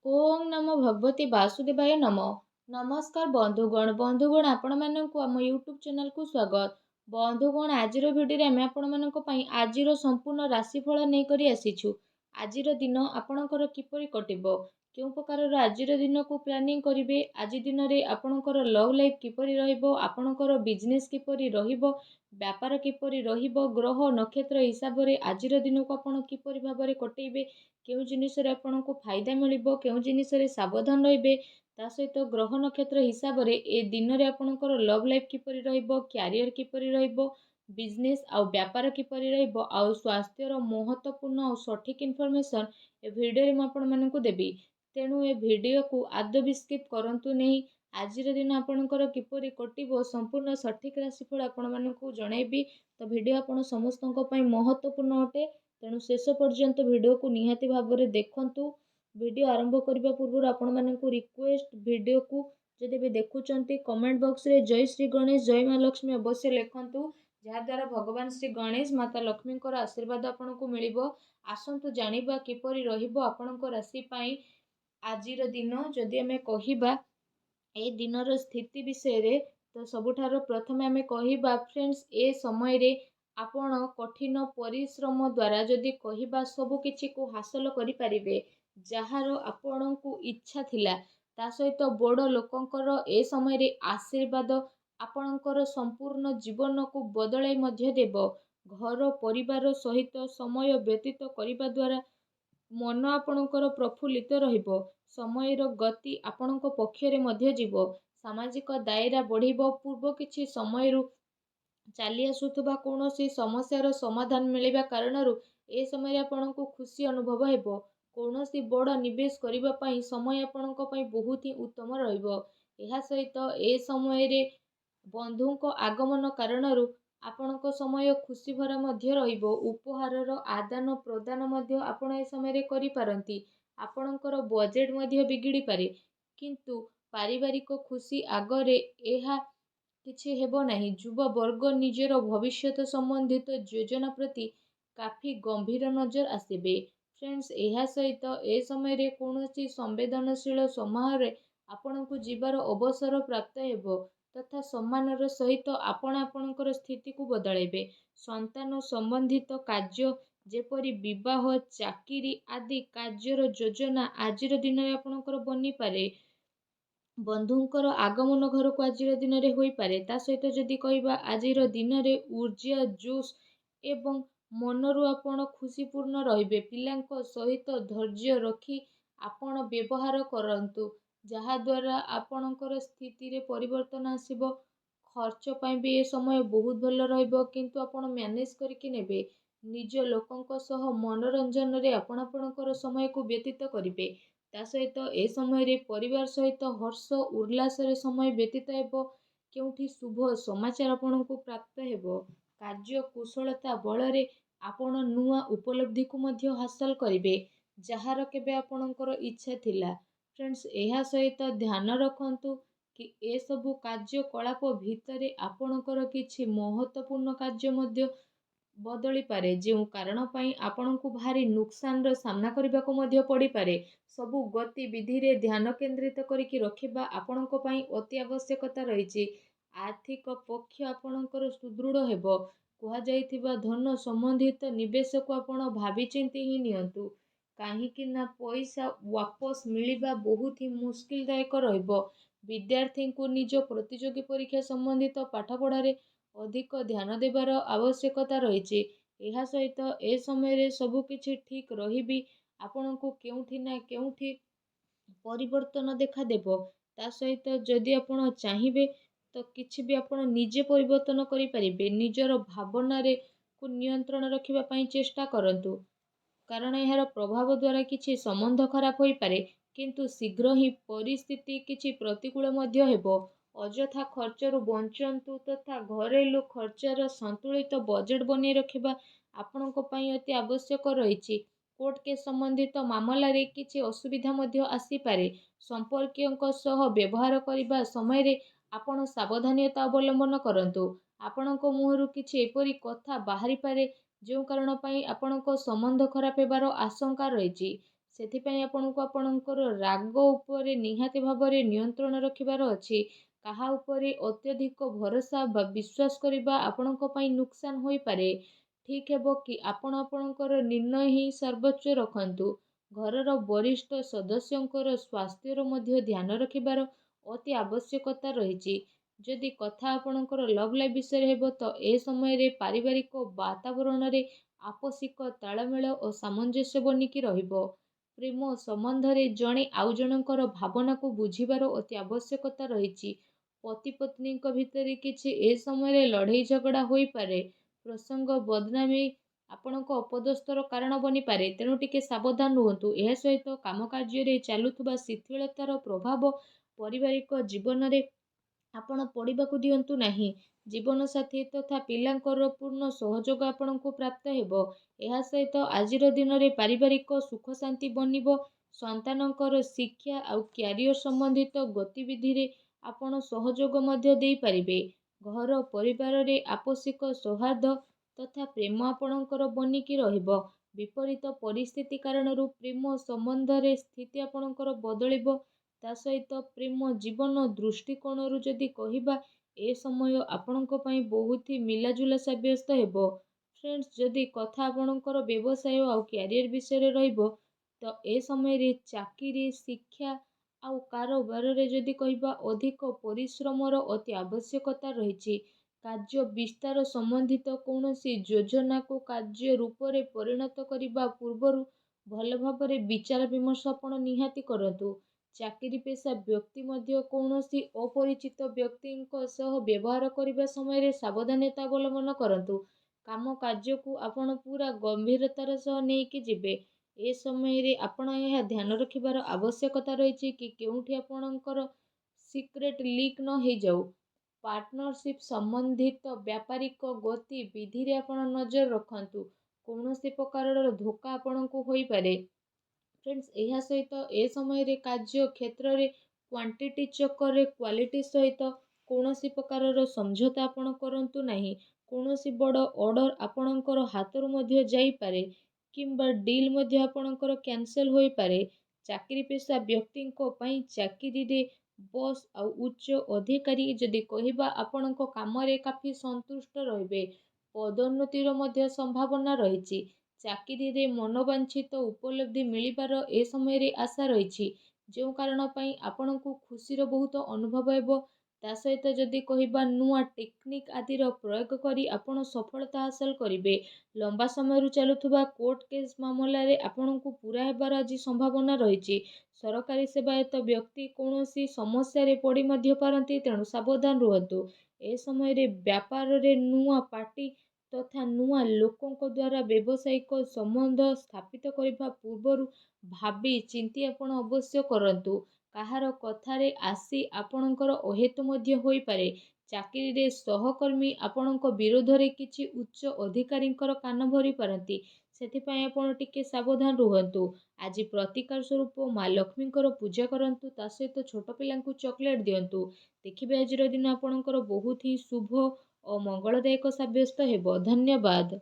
ओम नमो भगवते वासुदेवाय नमः। नमस्कार बंधुगण आपण मानक आम यूट्यूब चैनल को स्वागत। बंधुगण आजिर भिडियो आम आपण आजिर संपूर्ण राशिफल नहीं करी आसीछु। आजिर दिन आपणकर किपरि कटिबो, केउ प्रकार आजिर दिन को प्लानिंग करिवे, आज दिन रे आपणकर लव लाइफ किपरि रहिबो, आपणकर बिजनेस किपरि रहिबो, व्यापार किपरि रहिबो, ग्रह नक्षत्र हिसाब रे आजिर दिन को आपण किपरि भाबरे कटेइबे, केउ जिनिस रे आपणको फायदा मिलिबो, केउ जिनिस रे सावधान रहिबे, ता सहित ग्रह नक्षत्र हिसाब रे ए दिन रे आपणकर लव लाइफ किपरि रहिबो, क्यारियर किपरि रहिबो, बिजनेस आउ व्यापार किपरि रहिबो, आउ स्वास्थ्यर महत्वपूर्ण आउ सठिक इनफॉरमेशन ए भिडियो रे म आपण मानकु देबी। तेणु ए भिडियो को आदौ भी स्किप करंतु नहीं। आजिर दिन आपणकर किपरि कटिबो संपूर्ण सठिक राशिफल आपण मानकु जणाइबी। तो भिडियो आपण समस्तଙ୍କ ପାଇଁ महत्वपूर्ण अटे, तेणु शेष पर्यंत भिडियो को निहाती भाव में देखंतु। भिडियो आरंभ करने पूर्व आपण मानकु रिक्वेस्ट, भिडियो को जदि भी देखुचंती कमेंट बॉक्स रे जय श्री गणेश जय माँ लक्ष्मी अवश्य लिखंतु, जहाँद्वारा भगवान श्री गणेश माता लक्ष्मी आशीर्वाद आपको मिलिबो। आसंतु जानिबा किपरि रहिबो आपणको राशि पई आजिर दिन। जदि आमे कहिबा ए दिनर स्थिति विषय रे, तो सबुठार प्रथम आमे कहिबा फ्रेंड्स, ए समय रे आपण कठिन परिश्रम द्वारा जदि कहिबा सब किछि को हासिल करि परिबे, जहार आपणको इच्छा थिला, ता सहित बड़ लोकंकर ए समय रे आशीर्वाद आपणकर संपूर्ण जीवन को बदलाई मध्य देबो। घर परिवार सहित समय व्यतीत करिबा द्वारा मन आपणकर प्रफुल्लित रहिबो। समयर गति आपणको पक्षरे मध्य जीवो। सामाजिक दायरा बढ़िबो। पूर्व किछि समयरु चली आसुथबा कौनसी समस्यार समाधान मिलिबा कारणरू ए समय आपणको खुशी अनुभव हेबो। कौनसी बड़ निवेश करिबा पई समय आपणको पई बहुत ही उत्तम रहिबो। एहा सहित ए समय रे बंधुको आगमन कारणरू आपणको समय खुशी भरा मध्य रहिबो। उपहारर आदान प्रदान मध्य आपण ए समय रे करि पारंती। आपणकर बजेट मध्य बिगिड़ी पारे, किंतु पारिवारिक खुशी आगरे एहा किछि हेबो नाही। युवा वर्ग निजर भविष्यत संबंधित योजना प्रति काफी गंभीर नजर आसिबे। फ्रेंड्स, एहा सहित ए समय रे कौनसी संवेदनशील समारोह आपणको जीवार अवसर प्राप्त हेबो, तथा सम्मानर सहित आपण आपणकर स्थिति को बदलाइबे। संतान संबंधित कार्य जेपरि विवाह, चाकिरी आदि कार्यर योजना आजिर दिन रे आपणकर बनी पारे। बंधुंकर आगमन घर को आजिर दिन रे होई पारे। ता सहित जदि कहिबा आजिर दिन रे ऊर्जा, जोश एवं मनरु आपण खुशीपूर्ण रहिबे। पिलांको सहित धैर्य रखी आपण व्यवहार करंतु, जहा द्वारा आपणकर स्थिति रे परिवर्तन आसीबो। खर्च पई भी ए समय बहुत भल रहिबो, किंतु आपण मैनेज करके नेबे। निज लोकंक सह मनोरंजन रे आपण आपणकर समय को व्यतीत करिबे। ता सहित ए समय रे परिवार सहित हर्ष उल्लास रे समय व्यतीत हेबो। केउठी शुभ समाचार आपणको प्राप्त हेबो। कार्य कुशलता बल रे आपण नुआ उपलब्धि को मध्य हासिल करिबे, जहार केबे आपणकर इच्छा थिला। फ्रेंड्स, एहा सहित ध्यान रखंतु कि ए सबु कार्यकलाप भितरे आपणकर किछि महत्वपूर्ण कार्य मध्य बदली पारे, जो कारण पई आपणको भारी नुकसान रो सामना करबा को मध्य पड़ी पारे। सबु गतिविधि रे ध्यान केंद्रित करिकि रखिबा आपणको पई अति आवश्यकता रहिछि। आर्थिक पक्ष आपणकर सुदृढ़ हेबो। कुहा जाइथिबा धन संबंधित निवेश को आपण भाबी चिंती ही नियंतु, काहेकि ना पैसा वापस मिलिबा बहुत ही मुश्किल दायक रहिबो। विद्यार्थी को निज प्रतियोगी परीक्षा संबंधित पाठपढ़ा रे अधिक ध्यान देवार आवश्यकता रहिछि। एहा सहित ए समय रे सबु किछि ठीक रहिबी। आपणको केउठी ना केउठी परिवर्तन देखा देबो। ता सहित जदि आपण चाहिबे तो किछि भी आपण निजे परिवर्तन करि परिबे। निजर भावना रे को नियंत्रण रखिबा पई चेष्टा करंतु, कारण एहार प्रभाव द्वारा किछि संबंध खराब होई पारे, किंतु शीघ्र ही परिस्थिति किछि प्रतिकूल मध्य हेबो। अजथा खर्चरू बंचंतु, तथा घरेलू खर्चर संतुलित बजेट बनी रखिबा आपणको पई अति आवश्यक रहिछि। कोर्ट केस संबंधित मामला रे किछि असुविधा मध्य आसी पारे। संपर्कीयଙ୍କ सह व्यवहार करिबा समय रे आपण सावधानता अवलंबन करंतु। आपणको मुहरु किछि एपरि कथा बाहरी पारे, जो कारण पई आपणको संबंध खराब हेबार आशंका रहिछि। ସେଥିପାଇଁ ଆପଣଙ୍କୁ ଆପଣଙ୍କର ରାଗ ଉପରେ ନିହାତି ଭାବରେ ନିୟନ୍ତ୍ରଣ ରଖିବାର ଅଛି। କାହା ଉପରେ ଅତ୍ୟଧିକ ଭରସା ବା ବିଶ୍ୱାସ କରିବା ଆପଣଙ୍କ ପାଇଁ ନୁକସାନ ହୋଇପାରେ। ଠିକ୍ ହେବ କି ଆପଣ ଆପଣଙ୍କର ନିର୍ଣ୍ଣୟ ହିଁ ସର୍ବୋଚ୍ଚ ରଖନ୍ତୁ। ଘରର ବରିଷ୍ଠ ସଦସ୍ୟଙ୍କର ସ୍ୱାସ୍ଥ୍ୟର ମଧ୍ୟ ଧ୍ୟାନ ରଖିବାର ଅତି ଆବଶ୍ୟକତା ରହିଛି। ଯଦି କଥା ଆପଣଙ୍କର ଲଭ୍ ଲାଇଫ୍ ବିଷୟରେ ହେବ ତ ଏ ସମୟରେ ପାରିବାରିକ ବାତାବରଣରେ ଆପୋଷିକ ତାଳମେଳ ଓ ସାମଞ୍ଜସ୍ୟ ବନିକି ରହିବ। ପ୍ରେମ ସମ୍ବନ୍ଧରେ ଜଣେ ଆଉ ଜଣଙ୍କର ଭାବନାକୁ ବୁଝିବାର ଅତି ଆବଶ୍ୟକତା ରହିଛି। ପତି ପତ୍ନୀଙ୍କ ଭିତରେ କିଛି ଏ ସମୟରେ ଲଢ଼େଇ ଝଗଡ଼ା ହୋଇପାରେ। ପ୍ରସଙ୍ଗ ବଦନାମୀ ଆପଣଙ୍କ ଅପଦସ୍ଥର କାରଣ ବନିପାରେ, ତେଣୁ ଟିକେ ସାବଧାନ ରୁହନ୍ତୁ। ଏହା ସହିତ କାମ କାର୍ଯ୍ୟରେ ଚାଲୁଥିବା ଶିଥିଳତାର ପ୍ରଭାବ ପାରିବାରିକ ଜୀବନରେ ଆପଣ ପଡ଼ିବାକୁ ଦିଅନ୍ତୁ ନାହିଁ। ଜୀବନସାଥୀ ତଥା ପିଲାଙ୍କର ପୂର୍ଣ୍ଣ ସହଯୋଗ ଆପଣଙ୍କୁ ପ୍ରାପ୍ତ ହେବ। ଏହା ସହିତ ଆଜିର ଦିନରେ ପାରିବାରିକ ସୁଖ ଶାନ୍ତି ବନିବ। ସନ୍ତାନଙ୍କର ଶିକ୍ଷା ଆଉ କ୍ୟାରିୟର ସମ୍ବନ୍ଧିତ ଗତିବିଧିରେ ଆପଣ ସହଯୋଗ ମଧ୍ୟ ଦେଇପାରିବେ। ଘର ପରିବାରରେ ଆପୋଷିକ ସୌହାର୍ଦ୍ଦ୍ୟ ତଥା ପ୍ରେମ ଆପଣଙ୍କର ବନିକି ରହିବ। ବିପରୀତ ପରିସ୍ଥିତି କାରଣରୁ ପ୍ରେମ ସମ୍ବନ୍ଧରେ ସ୍ଥିତି ଆପଣଙ୍କର ବଦଳିବ। ତା ସହିତ ପ୍ରେମ ଜୀବନ ଦୃଷ୍ଟିକୋଣରୁ ଯଦି କହିବା, ଏ ସମୟ ଆପଣଙ୍କ ପାଇଁ ବହୁତ ହି ମିଲାଜୁଲା ସାବ୍ୟସ୍ତ ହେବ। ଫ୍ରେଣ୍ଡସ୍, ଯଦି କଥା ଆପଣଙ୍କର ବ୍ୟବସାୟ ଆଉ କ୍ୟାରିୟର ବିଷୟରେ ରହିବ ତ ଏ ସମୟରେ ଚାକିରି, ଶିକ୍ଷା ଆଉ କାରବାରରେ ଯଦି କହିବା ଅଧିକ ପରିଶ୍ରମର ଅତି ଆବଶ୍ୟକତା ରହିଛି। କାର୍ଯ୍ୟ ବିସ୍ତାର ସମ୍ବନ୍ଧିତ କୌଣସି ଯୋଜନାକୁ କାର୍ଯ୍ୟ ରୂପରେ ପରିଣତ କରିବା ପୂର୍ବରୁ ଭଲ ଭାବରେ ବିଚାର ବିମର୍ଶ ଆପଣ ନିହାତି କରନ୍ତୁ। ଚାକିରି ପେଶା ବ୍ୟକ୍ତି ମଧ୍ୟ କୌଣସି ଅପରିଚିତ ବ୍ୟକ୍ତିଙ୍କ ସହ ବ୍ୟବହାର କରିବା ସମୟରେ ସାବଧାନତା ଅବଲମ୍ବନ କରନ୍ତୁ। କାମ କାର୍ଯ୍ୟକୁ ଆପଣ ପୁରା ଗମ୍ଭୀରତାର ସହ ନେଇକି ଯିବେ। ଏ ସମୟରେ ଆପଣ ଏହା ଧ୍ୟାନ ରଖିବାର ଆବଶ୍ୟକତା ରହିଛି କି କେଉଁଠି ଆପଣଙ୍କର ସିକ୍ରେଟ୍ ଲିକ୍ ନ ହେଇଯାଉ। ପାର୍ଟନରସିପ୍ ସମ୍ବନ୍ଧିତ ବ୍ୟାପାରିକ ଗତିବିଧିରେ ଆପଣ ନଜର ରଖନ୍ତୁ। କୌଣସି ପ୍ରକାରର ଧୋକା ଆପଣଙ୍କୁ ହୋଇପାରେ। ଫ୍ରେଣ୍ଡସ୍, ଏହା ସହିତ ଏ ସମୟରେ କାର୍ଯ୍ୟ କ୍ଷେତ୍ରରେ କ୍ୱାଣ୍ଟିଟି ଚକ୍କରରେ କ୍ୱାଲିଟି ସହିତ କୌଣସି ପ୍ରକାରର ସମଝୋତା ଆପଣ କରନ୍ତୁ ନାହିଁ। କୌଣସି ବଡ଼ ଅର୍ଡ଼ର ଆପଣଙ୍କର ହାତରୁ ମଧ୍ୟ ଯାଇପାରେ କିମ୍ବା ଡିଲ୍ ମଧ୍ୟ ଆପଣଙ୍କର କ୍ୟାନସେଲ୍ ହୋଇପାରେ। ଚାକିରି ପେଶା ବ୍ୟକ୍ତିଙ୍କ ପାଇଁ ଚାକିରିରେ ବସ୍ ଆଉ ଉଚ୍ଚ ଅଧିକାରୀ ଯଦି କହିବା ଆପଣଙ୍କ କାମରେ କାଫି ସନ୍ତୁଷ୍ଟ ରହିବେ। ପଦୋନ୍ନତିର ମଧ୍ୟ ସମ୍ଭାବନା ରହିଛି। ଚାକିରିରେ ମନୋବାଞ୍ଛିତ ଉପଲବ୍ଧି ମିଳିବାର ଏ ସମୟରେ ଆଶା ରହିଛି, ଯେଉଁ କାରଣ ପାଇଁ ଆପଣଙ୍କୁ ଖୁସିର ବହୁତ ଅନୁଭବ ହେବ। ତା ସହିତ ଯଦି କହିବା ନୂଆ ଟେକ୍ନିକ୍ ଆଦିର ପ୍ରୟୋଗ କରି ଆପଣ ସଫଳତା ହାସଲ କରିବେ। ଲମ୍ବା ସମୟରୁ ଚାଲୁଥିବା କୋର୍ଟ କେସ୍ ମାମଲାରେ ଆପଣଙ୍କୁ ପୂରା ହେବାର ଆଜି ସମ୍ଭାବନା ରହିଛି। ସରକାରୀ ସେବାୟତ ବ୍ୟକ୍ତି କୌଣସି ସମସ୍ୟାରେ ପଡ଼ି ମଧ୍ୟ ପାରନ୍ତି, ତେଣୁ ସାବଧାନ ରୁହନ୍ତୁ। ଏ ସମୟରେ ବ୍ୟାପାରରେ ନୂଆ ପାର୍ଟି ତଥା ନୂଆ ଲୋକଙ୍କ ଦ୍ୱାରା ବ୍ୟବସାୟିକ ସମ୍ବନ୍ଧ ସ୍ଥାପିତ କରିବା ପୂର୍ବରୁ ଭାବି ଚିନ୍ତି ଆପଣ ଅବଶ୍ୟ କରନ୍ତୁ। କାହାର କଥାରେ ଆସି ଆପଣଙ୍କର ଅହେତୁ ମଧ୍ୟ ହୋଇପାରେ। ଚାକିରିରେ ସହକର୍ମୀ ଆପଣଙ୍କ ବିରୋଧରେ କିଛି ଉଚ୍ଚ ଅଧିକାରୀଙ୍କର କାନ ଭରି ପାରନ୍ତି। ସେଥିପାଇଁ ଆପଣ ଟିକେ ସାବଧାନ ରୁହନ୍ତୁ। ଆଜି ପ୍ରତିକାର ସ୍ୱରୂପ ମା ଲକ୍ଷ୍ମୀଙ୍କର ପୂଜା କରନ୍ତୁ। ତା ସହିତ ଛୋଟ ପିଲାଙ୍କୁ ଚକୋଲେଟ୍ ଦିଅନ୍ତୁ। ଦେଖିବେ ଆଜିର ଦିନ ଆପଣଙ୍କର ବହୁତ ହିଁ ଶୁଭ ଓ ମଙ୍ଗଳଦାୟକ ସାବ୍ୟସ୍ତ ହେବ। ଧନ୍ୟବାଦ।